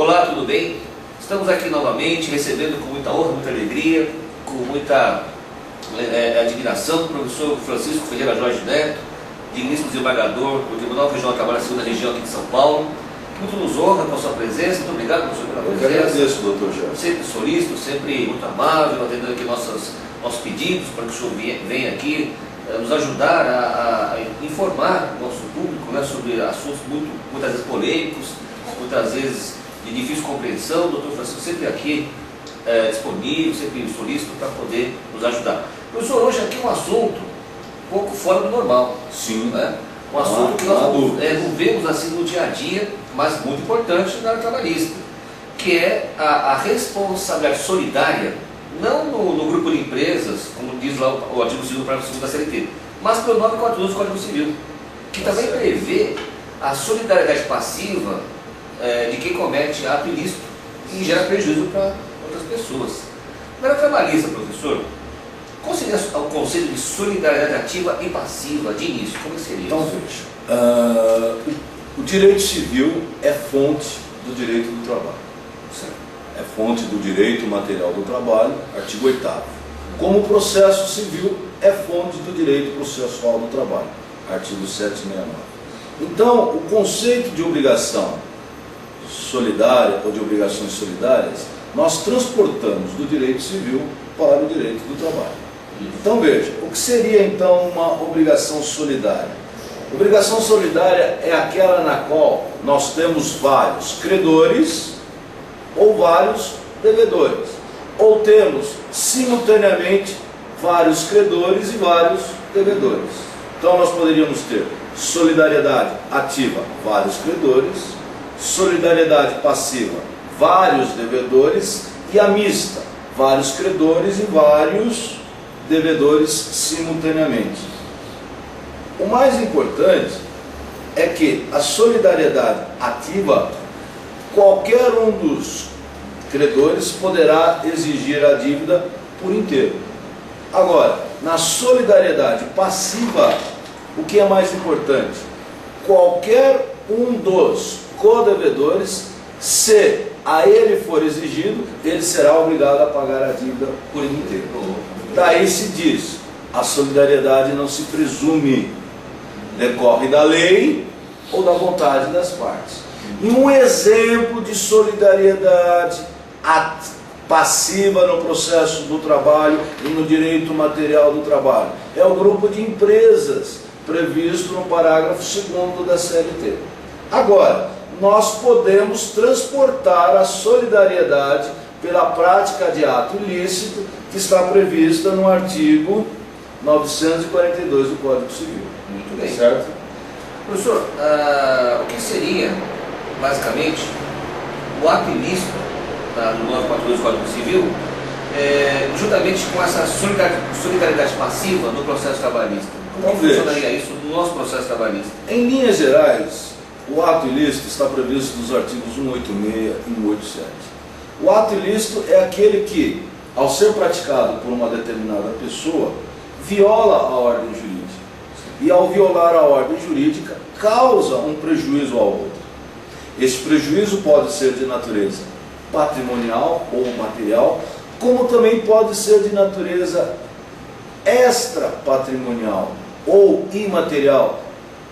Olá, tudo bem? Estamos aqui novamente recebendo com muita honra, muita alegria, com muita admiração o professor Francisco Ferreira Jorge Neto, digníssimo desembargador do Tribunal Regional do Trabalho da Segunda Região aqui de São Paulo. Muito nos honra com a sua presença. Muito obrigado, professor, pela presença. Eu que agradeço, doutor Jorge. Sempre solícito, sempre muito amável, atendendo aqui nossos pedidos para que o senhor venha aqui nos ajudar a informar o nosso público, né, sobre assuntos muitas vezes polêmicos, muitas vezes de difícil compreensão. O doutor Francisco sempre aqui disponível, sempre solícito para poder nos ajudar. Professor, hoje aqui é um assunto um pouco fora do normal. Sim. Né? Um assunto que nós não vemos assim no dia a dia, mas muito importante na área trabalhista, que é a responsabilidade solidária, não no grupo de empresas, como diz lá o artigo 2º, parágrafo 2º da CLT, mas pelo 942 do Código Civil, que também prevê a solidariedade passiva de quem comete ato ilícito e gera prejuízo para outras pessoas. Na área trabalhista, professor, qual seria o conceito de solidariedade ativa e passiva de início? Como seria então, isso? Veja, o direito civil é fonte do direito do trabalho. Certo. É fonte do direito material do trabalho, artigo 8º. Como o processo civil é fonte do direito processual do trabalho, artigo 769. Então, o conceito de obrigação solidária ou de obrigações solidárias, nós transportamos do direito civil para o direito do trabalho. Então veja, o que seria então uma obrigação solidária? Obrigação solidária é aquela na qual nós temos vários credores ou vários devedores, ou temos simultaneamente vários credores e vários devedores. Então nós poderíamos ter solidariedade ativa, vários credores, solidariedade passiva, vários devedores, e a mista, vários credores e vários devedores simultaneamente. O mais importante é que a solidariedade ativa, qualquer um dos credores poderá exigir a dívida por inteiro. Agora, na solidariedade passiva, o que é mais importante? Qualquer um dos codevedores, se a ele for exigido, ele será obrigado a pagar a dívida por inteiro. Daí se diz, a solidariedade não se presume, decorre da lei ou da vontade das partes. E um exemplo de solidariedade passiva no processo do trabalho e no direito material do trabalho é o grupo de empresas previsto no parágrafo 2º da CLT. Agora, nós podemos transportar a solidariedade pela prática de ato ilícito que está prevista no artigo 942 do Código Civil. Muito bem. Certo? Professor, o que seria, basicamente, o ato ilícito do 942 do Código Civil, juntamente com essa solidariedade passiva no processo trabalhista? Como funcionaria isso no nosso processo trabalhista? Em linhas gerais, o ato ilícito está previsto nos artigos 186 e 187. O ato ilícito é aquele que, ao ser praticado por uma determinada pessoa, viola a ordem jurídica. E ao violar a ordem jurídica, causa um prejuízo ao outro. Esse prejuízo pode ser de natureza patrimonial ou material, como também pode ser de natureza extrapatrimonial ou imaterial,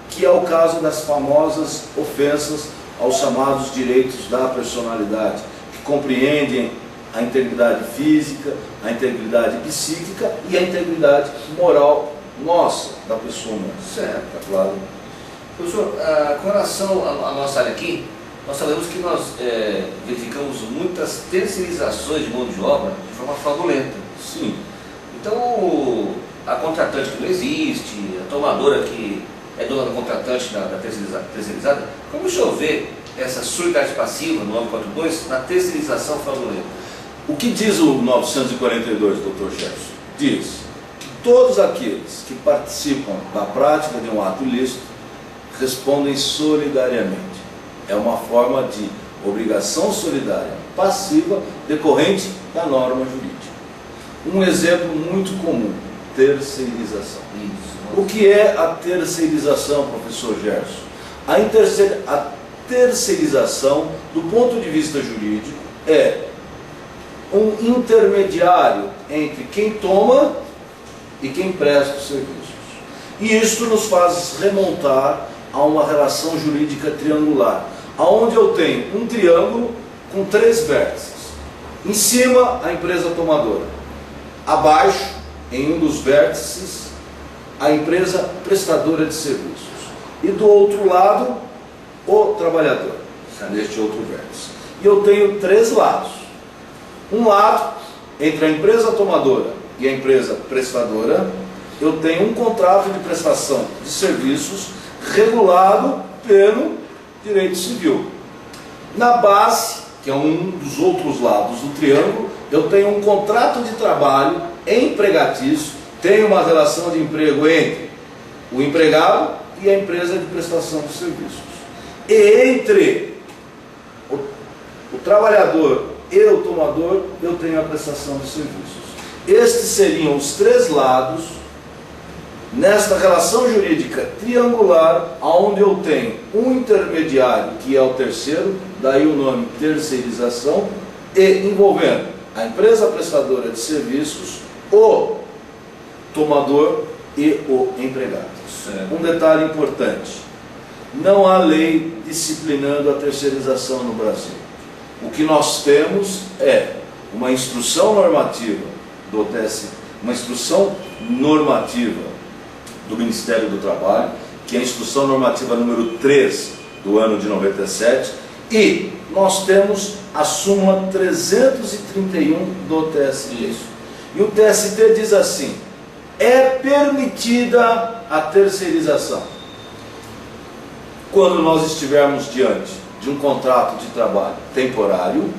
que é o caso das famosas ofensas aos chamados direitos da personalidade, que compreendem a integridade física, a integridade psíquica e a integridade moral nossa, da pessoa humana. Certo. Tá claro? Professor, com relação à nossa área aqui, nós sabemos que nós verificamos muitas terceirizações de mão de obra de forma fraudulenta. Sim. Então, a contratante que não existe, a tomadora que é dona do contratante da terceirizada, como o senhor vê essa solidariedade passiva no 942 na terceirização fraudulenta? O que diz o 942, doutor Gerson? Diz que todos aqueles que participam da prática de um ato ilícito respondem solidariamente. É uma forma de obrigação solidária passiva decorrente da norma jurídica. Um exemplo muito comum, terceirização. Isso. O que é a terceirização, professor Gerson? A terceirização, do ponto de vista jurídico, é um intermediário entre quem toma e quem presta os serviços. E isso nos faz remontar a uma relação jurídica triangular, onde eu tenho um triângulo com 3 vértices. Em cima, a empresa tomadora. Abaixo, em um dos vértices, a empresa prestadora de serviços. E do outro lado, o trabalhador, neste outro vértice. E eu tenho 3 lados. Um lado, entre a empresa tomadora e a empresa prestadora, eu tenho um contrato de prestação de serviços regulado pelo direito civil. Na base, que é um dos outros lados do triângulo, eu tenho um contrato de trabalho empregatício, tenho uma relação de emprego entre o empregado e a empresa de prestação de serviços. E entre o trabalhador e o tomador, eu tenho a prestação de serviços. Estes seriam os 3 lados nesta relação jurídica triangular, onde eu tenho um intermediário, que é o terceiro, daí o nome terceirização, e envolvendo a empresa prestadora de serviços, o tomador e o empregado. Um detalhe importante: não há lei disciplinando a terceirização no Brasil. O que nós temos é uma instrução normativa do TSE, uma instrução normativa do Ministério do Trabalho, que é a instrução normativa número 3 do ano de 97, e nós temos a súmula 331 do TSE. E o TST diz assim: é permitida a terceirização quando nós estivermos diante de um contrato de trabalho temporário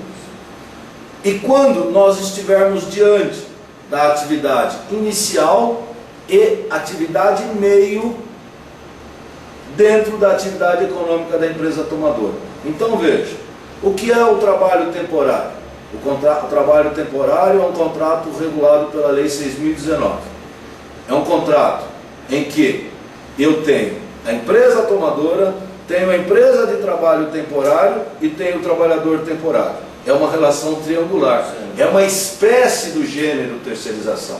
e quando nós estivermos diante da atividade inicial e atividade meio dentro da atividade econômica da empresa tomadora. Então veja, o que é o trabalho temporário? O trabalho temporário é um contrato regulado pela Lei 6.019. É um contrato em que eu tenho a empresa tomadora, tenho a empresa de trabalho temporário e tenho o trabalhador temporário. É uma relação triangular. É uma espécie do gênero terceirização.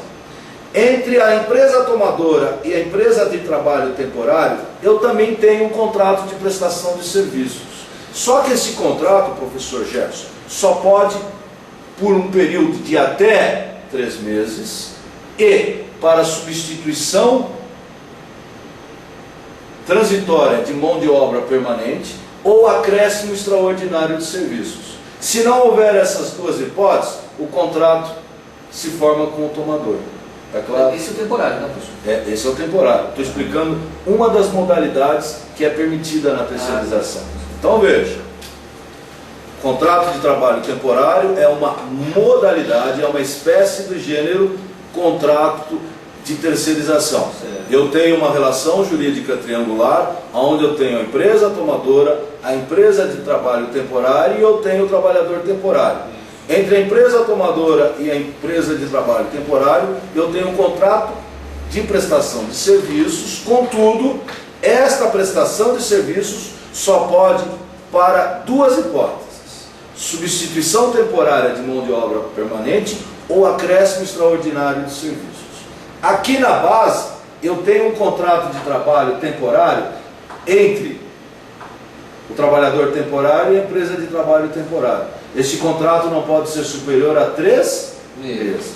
Entre a empresa tomadora e a empresa de trabalho temporário, eu também tenho um contrato de prestação de serviços. Só que esse contrato, professor Gerson, só pode por um período de até 3 meses e para substituição transitória de mão de obra permanente ou acréscimo extraordinário de serviços. Se não houver essas 2 hipóteses, o contrato se forma com o tomador. Tá claro? Esse é o temporário, né, professor? Esse é o temporário. Estou explicando uma das modalidades que é permitida na terceirização. Então veja, contrato de trabalho temporário é uma modalidade, é uma espécie do gênero contrato de terceirização. Eu tenho uma relação jurídica triangular, onde eu tenho a empresa tomadora, a empresa de trabalho temporário e eu tenho o trabalhador temporário. Entre a empresa tomadora e a empresa de trabalho temporário, eu tenho um contrato de prestação de serviços, contudo, esta prestação de serviços só pode para 2 hipóteses: substituição temporária de mão de obra permanente ou acréscimo extraordinário de serviços. Aqui na base, eu tenho um contrato de trabalho temporário entre o trabalhador temporário e a empresa de trabalho temporário. Este contrato não pode ser superior a 3 meses.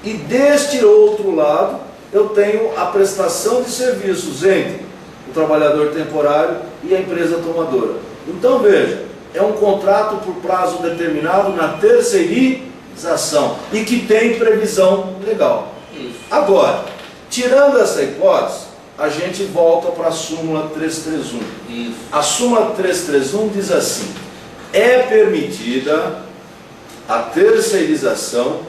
E deste outro lado, eu tenho a prestação de serviços entre o trabalhador temporário e a empresa tomadora. Então veja, é um contrato por prazo determinado na terceirização e que tem previsão legal. Agora, tirando essa hipótese, a gente volta para a súmula 331. A súmula 331 diz assim: é permitida a terceirização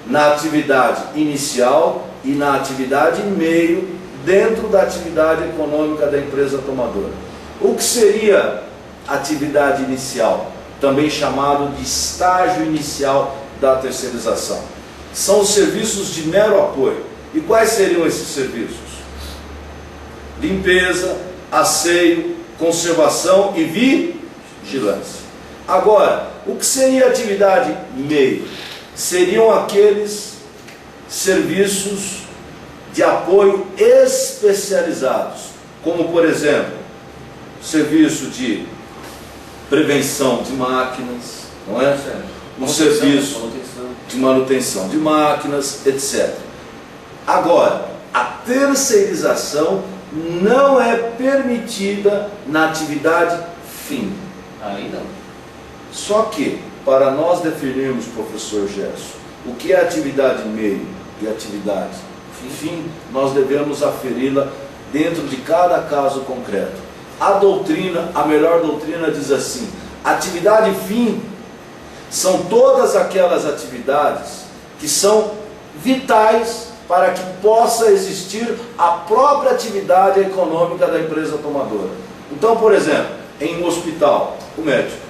na atividade inicial e na atividade meio dentro da atividade econômica da empresa tomadora. O que seria atividade inicial? Também chamado de estágio inicial da terceirização. São os serviços de mero apoio. E quais seriam esses serviços? Limpeza, asseio, conservação e vigilância. Agora, o que seria atividade meio? Seriam aqueles serviços de apoio especializados, como por exemplo, serviço de prevenção de máquinas, não é? Um serviço de manutenção de máquinas, etc. Agora, a terceirização não é permitida na atividade fim. Aí não. Só que, para nós definirmos, professor Gerson, o que é atividade meio e atividade fim, nós devemos aferi-la dentro de cada caso concreto. A doutrina, a melhor doutrina diz assim: atividade fim são todas aquelas atividades que são vitais para que possa existir a própria atividade econômica da empresa tomadora. Então, por exemplo, em um hospital, o médico.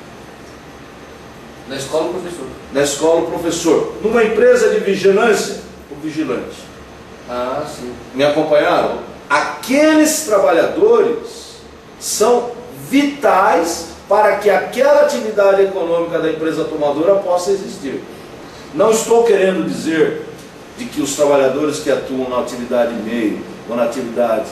Na escola, o professor. Na escola, o professor. Numa empresa de vigilância, o vigilante. Ah, sim. Me acompanharam? Aqueles trabalhadores são vitais para que aquela atividade econômica da empresa tomadora possa existir. Não estou querendo dizer de que os trabalhadores que atuam na atividade meio ou na atividade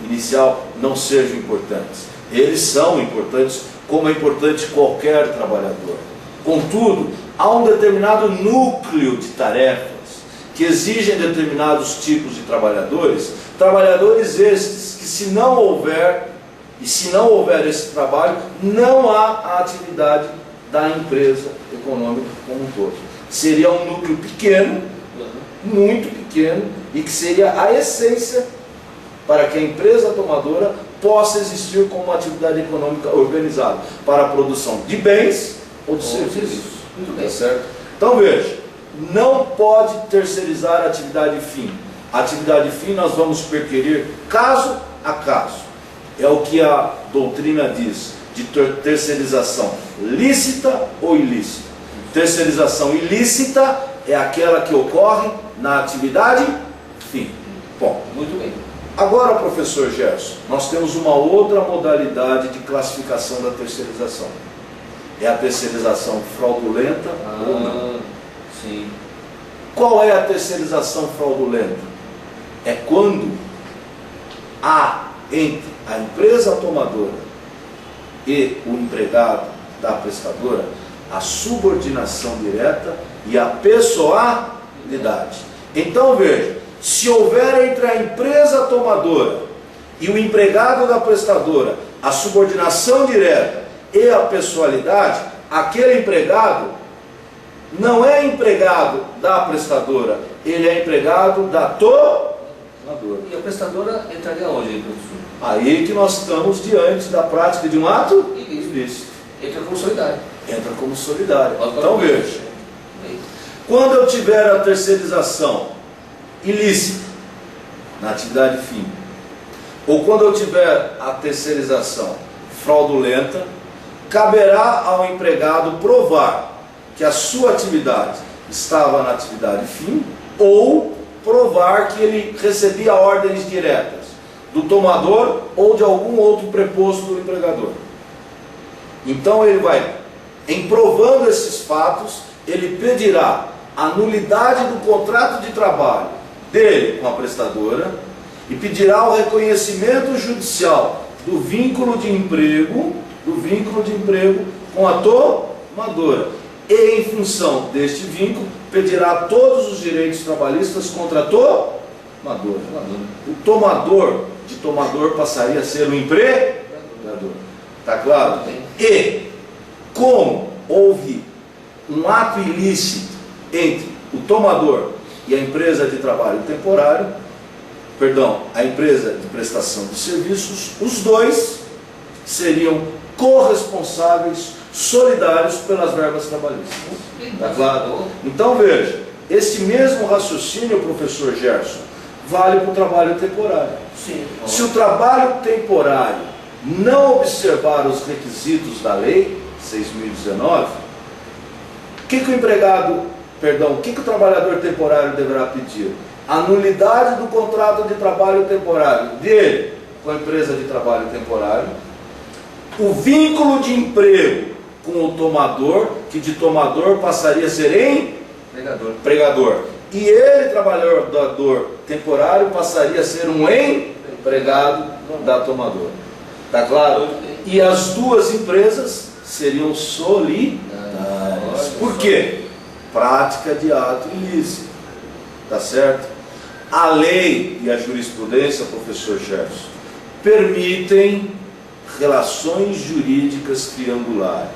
inicial não sejam importantes. Eles são importantes, como é importante qualquer trabalhador. Contudo, há um determinado núcleo de tarefas que exigem determinados tipos de trabalhadores, trabalhadores estes que se não houver esse trabalho, não há a atividade da empresa econômica como um todo. Seria um núcleo pequeno, muito pequeno, e que seria a essência para que a empresa tomadora possa existir como uma atividade econômica organizada para a produção de bens ou de serviços. Muito bem. Tá certo? Então veja, não pode terceirizar a atividade fim. A atividade fim nós vamos perquirir caso a caso. É o que a doutrina diz de terceirização lícita ou ilícita. Terceirização ilícita é aquela que ocorre na atividade fim. Bom, muito bem. Agora, professor Gerson, nós temos uma outra modalidade de classificação da terceirização. É a terceirização fraudulenta ou não? Sim. Qual é a terceirização fraudulenta? É quando há entre a empresa tomadora e o empregado da prestadora a subordinação direta e a pessoalidade. Então veja, se houver entre a empresa tomadora e o empregado da prestadora a subordinação direta e a pessoalidade, aquele empregado não é empregado da prestadora, ele é empregado da tomadora. E a prestadora entraria onde, professor? Aí que nós estamos diante da prática de um ato ilícito. Entra como solidário. Entra como solidário. Então veja, quando eu tiver a terceirização ilícita na atividade fim, ou quando eu tiver a terceirização fraudulenta, caberá ao empregado provar que a sua atividade estava na atividade fim, ou provar que ele recebia ordens diretas do tomador ou de algum outro preposto do empregador. Então ele vai, em provando esses fatos, ele pedirá a nulidade do contrato de trabalho dele com a prestadora e pedirá o reconhecimento judicial do vínculo de emprego com a tomadora. E em função deste vínculo, pedirá todos os direitos trabalhistas contra a tomadora. O tomador de tomador passaria a ser o empregador. Está claro? E como houve um ato ilícito entre o tomador e a empresa de trabalho temporário, a empresa de prestação de serviços, os dois seriam corresponsáveis solidários pelas verbas trabalhistas. Está claro? Então veja, esse mesmo raciocínio, professor Gerson, vale para o trabalho temporário. Sim. Se o trabalho temporário não observar os requisitos da lei 6.019, o que o trabalhador temporário deverá pedir? A nulidade do contrato de trabalho temporário dele com a empresa de trabalho temporário o vínculo de emprego com o tomador, que de tomador passaria a ser empregador. E ele, trabalhador temporário, passaria a ser um empregado da tomadora. Está claro? E as duas empresas seriam solidárias. Por quê? Prática de ato ilícito. Está certo? A lei e a jurisprudência, professor Gerson, permitem relações jurídicas triangulares,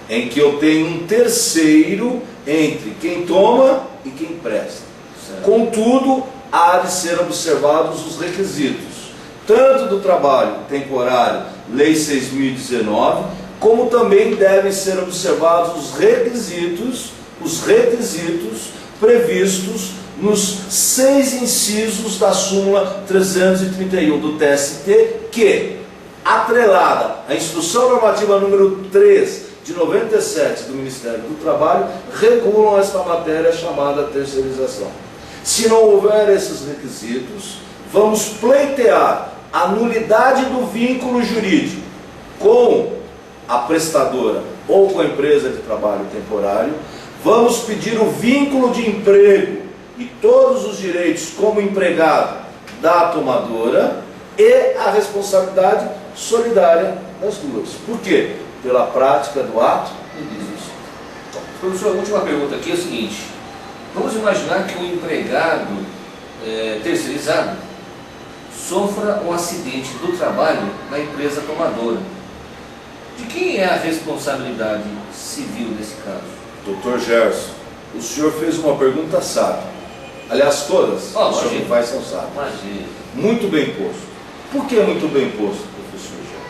em que eu tenho um terceiro entre quem toma e quem presta. Certo. Contudo, há de ser observados os requisitos, tanto do trabalho temporário, Lei 6.019, como também devem ser observados os requisitos previstos nos 6 incisos da súmula 331 do TST, que, atrelada à Instrução Normativa número 3 de 97 do Ministério do Trabalho, regulam esta matéria chamada terceirização. Se não houver esses requisitos, vamos pleitear a nulidade do vínculo jurídico com a prestadora ou com a empresa de trabalho temporário, vamos pedir o vínculo de emprego e todos os direitos como empregado da tomadora e a responsabilidade solidária das duas. Por quê? Pela prática do ato ilícito. Professor, a última pergunta aqui é o seguinte: vamos imaginar que o empregado terceirizado sofra um acidente do trabalho na empresa tomadora. De quem é a responsabilidade civil nesse caso? Doutor Gerson, o senhor fez uma pergunta sábia. Aliás, todas o senhor me faz são sábias. Muito bem posto. Por que muito bem posto, professor Gerson?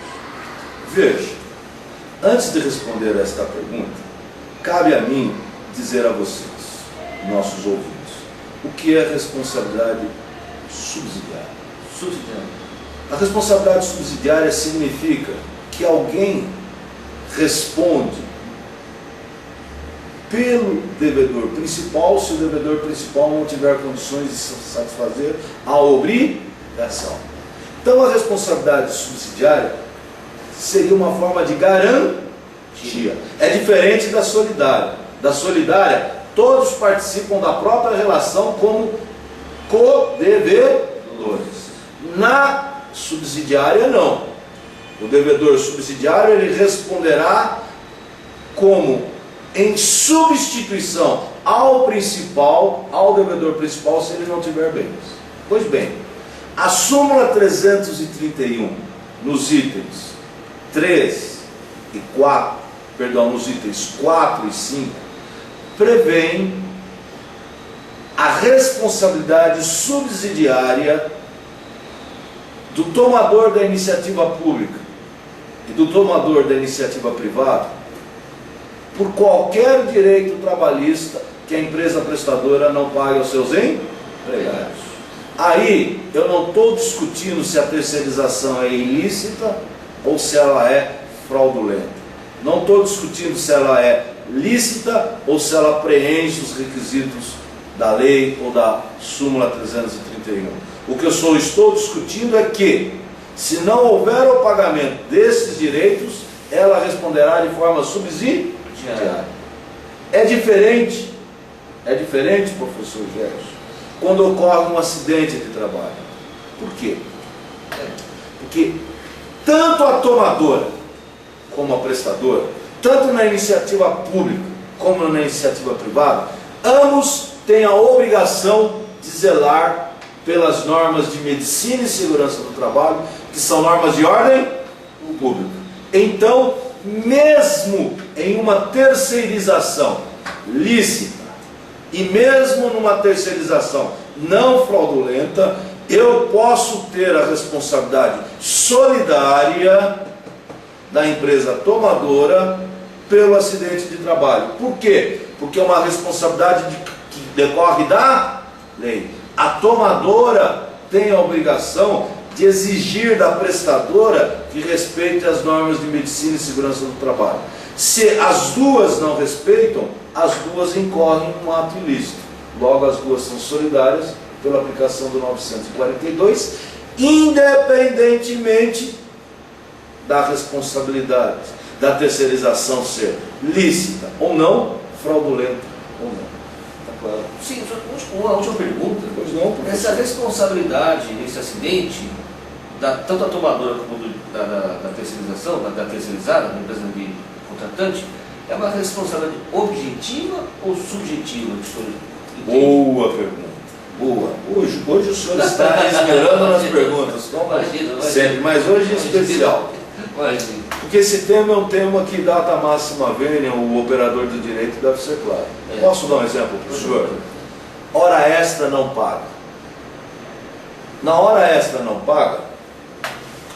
Veja, antes de responder a esta pergunta, cabe a mim dizer a vocês, nossos ouvintes, o que é responsabilidade subsidiária. A responsabilidade subsidiária significa que alguém responde pelo devedor principal, se o devedor principal não tiver condições de satisfazer a obrigação. Então a responsabilidade subsidiária seria uma forma de garantia. É diferente da solidária. Da solidária, todos participam da própria relação como co-devedores. Na subsidiária, não. O devedor subsidiário, ele responderá como em substituição ao principal, ao devedor principal, se ele não tiver bens. Pois bem, a súmula 331, nos itens 3 e 4, perdão, nos itens 4 e 5, prevêem a responsabilidade subsidiária do tomador da iniciativa pública e do tomador da iniciativa privada por qualquer direito trabalhista que a empresa prestadora não pague aos seus empregados. Aí, eu não estou discutindo se a terceirização é ilícita ou se ela é fraudulenta. Não estou discutindo se ela é lícita ou se ela preenche os requisitos da lei ou da súmula 331. O que eu só estou discutindo é que, se não houver o pagamento desses direitos, ela responderá de forma subsidiária. É diferente, professor Gerson, quando ocorre um acidente de trabalho. Por quê? Porque tanto a tomadora como a prestadora, tanto na iniciativa pública como na iniciativa privada, ambos têm a obrigação de zelar pelas normas de medicina e segurança do trabalho, que são normas de ordem pública. Então, mesmo em uma terceirização lícita e mesmo numa terceirização não fraudulenta, eu posso ter a responsabilidade solidária da empresa tomadora pelo acidente de trabalho. Por quê? Porque é uma responsabilidade que decorre da lei. A tomadora tem a obrigação de exigir da prestadora que respeite as normas de medicina e segurança do trabalho. Se as duas não respeitam, as duas incorrem em um ato ilícito. Logo, as duas são solidárias pela aplicação do 942, independentemente da responsabilidade da terceirização ser lícita ou não, fraudulenta ou não. Está claro? Sim, uma última pergunta. Pois não, essa responsabilidade nesse acidente, tanto da tomadora como da terceirização, da terceirizada, da empresa de contratante, é uma responsabilidade objetiva ou subjetiva? Boa pergunta. Boa. Hoje o senhor está esperando nas perguntas, imagina. Sempre, mas hoje é especial. Imagina. Porque esse tema é um tema que data máxima vênia, o operador do direito deve ser claro. Posso dar um exemplo para o senhor? Hora extra não paga. Na hora extra não paga,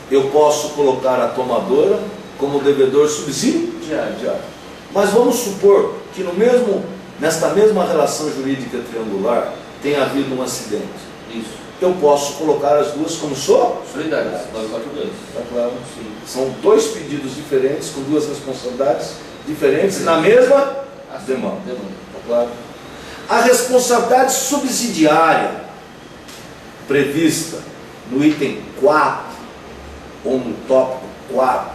eu posso colocar a tomadora como devedor subsidiário. Mas vamos supor que nesta mesma relação jurídica triangular tenha havido um acidente. Isso. Eu posso colocar as duas como solidárias. 942. Está claro? Sim. São dois pedidos diferentes, com duas responsabilidades diferentes, na mesma demanda. Está claro? A responsabilidade subsidiária prevista no item 4, ou no tópico 4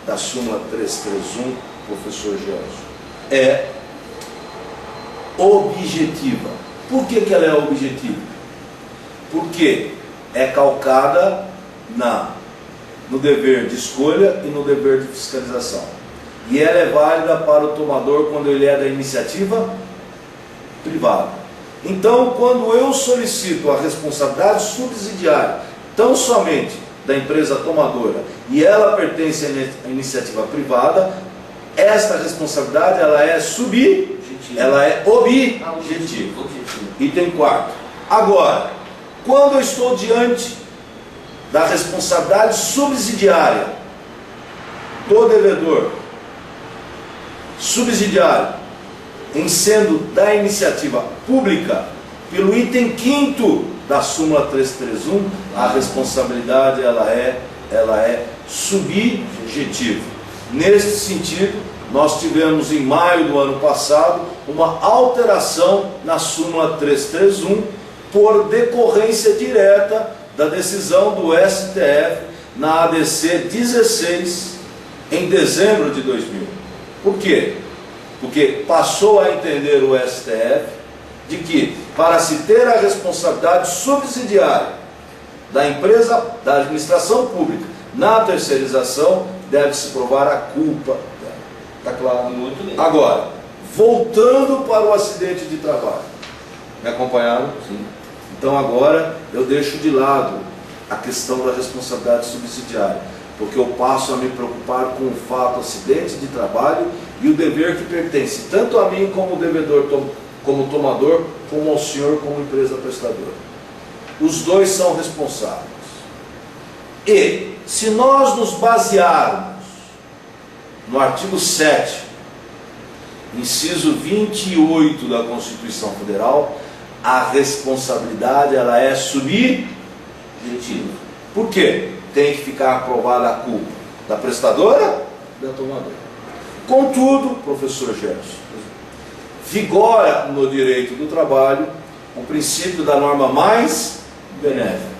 da súmula 331, professor Gelson, é objetiva. Por que ela é objetiva? Porque é calcada no dever de escolha e no dever de fiscalização. E ela é válida para o tomador quando ele é da iniciativa privada. Então, quando eu solicito a responsabilidade subsidiária, tão somente da empresa tomadora, e ela pertence à iniciativa privada, esta responsabilidade ela é objetiva. Item 4. Agora, quando eu estou diante da responsabilidade subsidiária do devedor, subsidiário, em sendo da iniciativa pública, pelo item 5º da súmula 331, a responsabilidade ela é subjetiva. Neste sentido, nós tivemos em maio do ano passado uma alteração na súmula 331 por decorrência direta da decisão do STF na ADC 16 em dezembro de 2000. Por quê? Porque passou a entender o STF de que, para se ter a responsabilidade subsidiária da empresa, da administração pública na terceirização, deve-se provar a culpa dela. Está claro? Muito bem. Agora, voltando para o acidente de trabalho. Me acompanharam? Sim. Então agora eu deixo de lado a questão da responsabilidade subsidiária, porque eu passo a me preocupar com o fato acidente de trabalho e o dever que pertence tanto a mim como devedor, como tomador, como ao senhor como empresa prestadora. Os dois são responsáveis. E se nós nos basearmos no artigo 7º, inciso 28 da Constituição Federal, a responsabilidade ela é subjetiva. Por quê? Tem que ficar aprovada a culpa da prestadora e da tomadora. Contudo, professor Gerson, vigora no direito do trabalho o princípio da norma mais benéfica.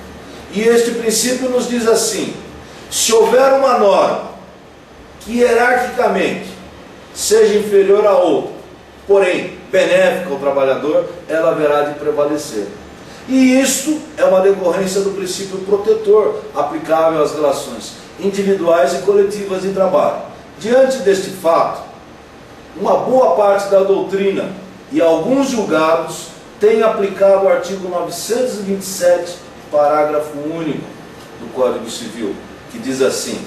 E este princípio nos diz assim: se houver uma norma que hierarquicamente seja inferior a outra, porém benéfica ao trabalhador, ela haverá de prevalecer. E isso é uma decorrência do princípio protetor aplicável às relações individuais e coletivas de trabalho. Diante deste fato, uma boa parte da doutrina e alguns julgados têm aplicado o artigo 927, parágrafo único do Código Civil, que diz assim: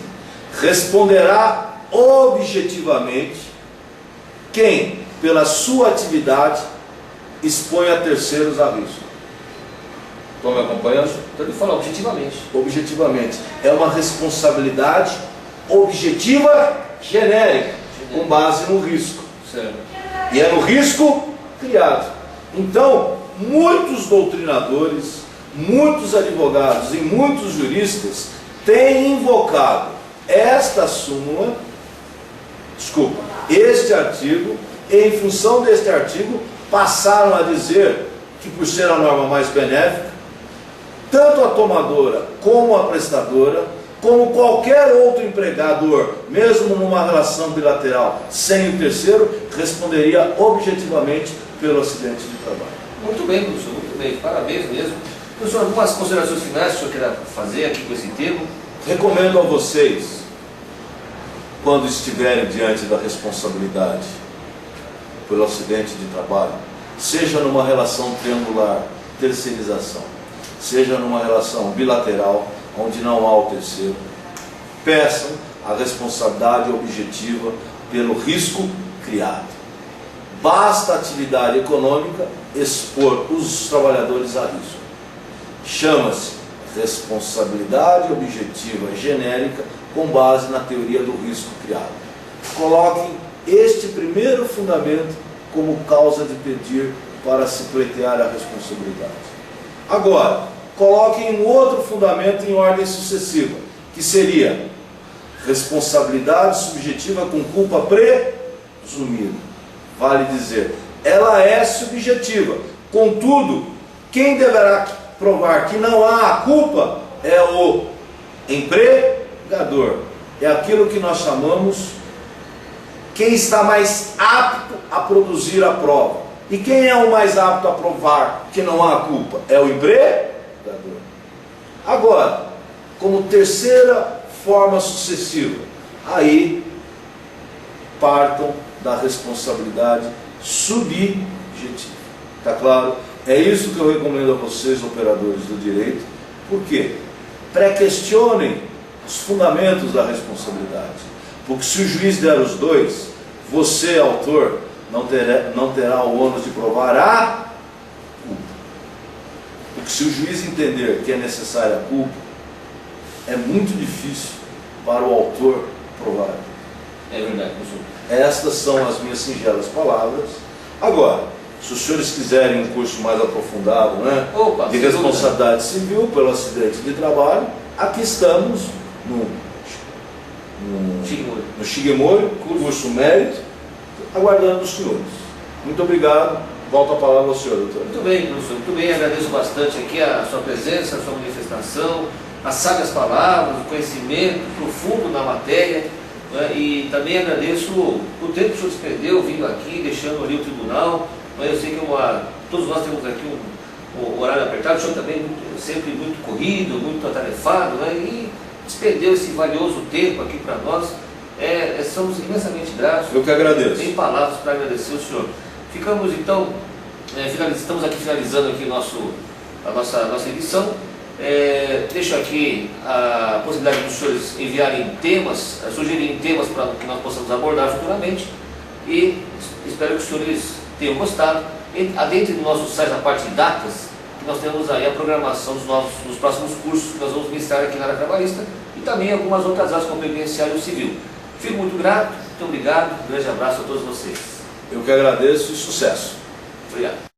responderá objetivamente quem, pela sua atividade, expõe a terceiros a risco. Estão me acompanhando? Então ele fala objetivamente. Objetivamente. É uma responsabilidade objetiva genérica, com base no risco. Certo. E é no risco criado. Então, muitos doutrinadores, muitos advogados e muitos juristas têm invocado este artigo, e em função deste artigo, passaram a dizer que, por ser a norma mais benéfica, tanto a tomadora como a prestadora como qualquer outro empregador, mesmo numa relação bilateral sem o terceiro, responderia objetivamente pelo acidente de trabalho. Muito bem, professor, muito bem. Parabéns mesmo. Professor, algumas considerações finais que o senhor queira fazer aqui com esse termo? Recomendo a vocês, quando estiverem diante da responsabilidade pelo acidente de trabalho, seja numa relação triangular, terceirização, seja numa relação bilateral, onde não há o terceiro, peçam a responsabilidade objetiva pelo risco criado. Basta a atividade econômica expor os trabalhadores a risco. Chama-se responsabilidade objetiva genérica com base na teoria do risco criado. Coloquem este primeiro fundamento como causa de pedir para se pleitear a responsabilidade. Agora, coloquem um outro fundamento em ordem sucessiva, que seria responsabilidade subjetiva com culpa presumida. Vale dizer, ela é subjetiva. Contudo, quem deverá provar que não há a culpa é o empregador. É aquilo que nós chamamos quem está mais apto a produzir a prova. E quem é o mais apto a provar que não há a culpa? É o empregador. Agora, como terceira forma sucessiva, aí partam da responsabilidade subjetiva. Está claro? É isso que eu recomendo a vocês, operadores do direito. Por quê? Pré-questionem os fundamentos da responsabilidade. Porque se o juiz der os dois, você, autor, não terá o ônus de provar a culpa. Porque se o juiz entender que é necessária a culpa, é muito difícil para o autor provar. É verdade, professor. Estas são as minhas singelas palavras. Agora, se os senhores quiserem um curso mais aprofundado, né, de responsabilidade civil pelo acidente de trabalho, aqui estamos no Shigemori, curso mérito, aguardando os senhores. Muito obrigado. Volto a palavra ao senhor, doutor. Muito bem, professor. Muito bem. Agradeço bastante aqui a sua presença, a sua manifestação, as sábias palavras, o conhecimento profundo na matéria, né? E também agradeço o tempo que o senhor despendeu vindo aqui, deixando ali o tribunal. Eu sei que todos nós temos aqui um horário apertado, o senhor também sempre muito corrido, muito atarefado, né? E despendeu esse valioso tempo aqui para nós. Somos imensamente gratos. Eu que agradeço. Tem palavras para agradecer o senhor. Ficamos então, estamos aqui finalizando aqui a nossa edição. Deixo aqui a possibilidade dos senhores enviarem temas, sugerirem temas para que nós possamos abordar futuramente. E espero que os senhores tenham gostado. Dentro do nosso site, na parte de datas, nós temos aí a programação dos próximos cursos que nós vamos ministrar aqui na área trabalhista e também algumas outras áreas como previdenciário e civil. Fico muito grato, muito obrigado, um grande abraço a todos vocês. Eu que agradeço e sucesso. Obrigado.